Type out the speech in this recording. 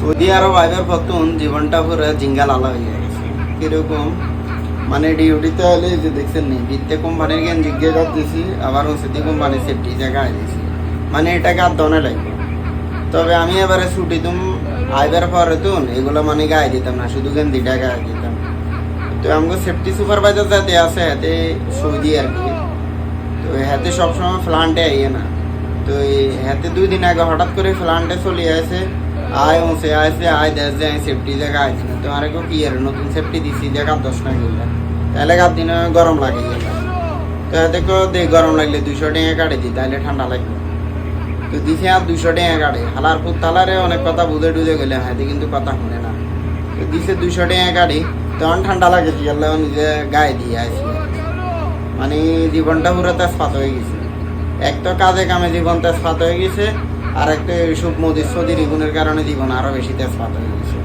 Saudi আরব আইবার প্রথম জীবনটা পুরো জিঙ্গাল আলা হয়ে গেছে। কিরকম মানে ডিউটিতে হলে যে দেখছেন নি বিত্তে কোম্পানির জ্ঞান জিজ্ঞাসা দিছি, আবার ওসিডি কোম্পানির সেফটি জায়গায় দিছি, মানে এটাকে আর দনে লাগবে। তবে আমি এবারে ছুটি তুম আইবার পরে তো এগুলো মানে গায়ে দিতাম না, শুধু জ্ঞান দুইটা গায়ে দিতাম। তো আমাকে সেফটি সুপারভাইজার যাতে আছে হাতে সৌদি আর কি, তো হাতে সবসময় প্লান্টে আইয়ে না। তো এই হাতে 2 দিন আগে হঠাৎ করে প্লান্টে চলে আসে, আয় ওসে আসে আয় দেশ যে আমি সেফটি জায়গা আইছি না। তো আরে কি আর নতুন সেফটি দিছি জায়গা 10 টাকা গেলে তাহলে গাছ দিনে গরম লাগে গেল। তো হাতে গরম লাগলে 200 টাকা কাটে দিই, তাহলে ঠান্ডা লাগবে। তো দিছে আর 200 টাকা কাটে, হালার পুত তালারে অনেক কথা বুঝে টুঝে গেলে হাতে কিন্তু কথা শুনে না। তো দিছে 200 টাকা কাটে, তখন ঠান্ডা লাগে কি আল্লাহ নিজে গায়ে দিয়ে আসি। মানে জীবনটা পুরো তেজপাত হয়ে গেছে। এক তো কাজে কামে জীবন তেজপাত হয়ে গেছে, আর একটা এইসব মোদির সদির গুণের কারণে জীবন আরো বেশি তেজপাত হয়ে গেছে।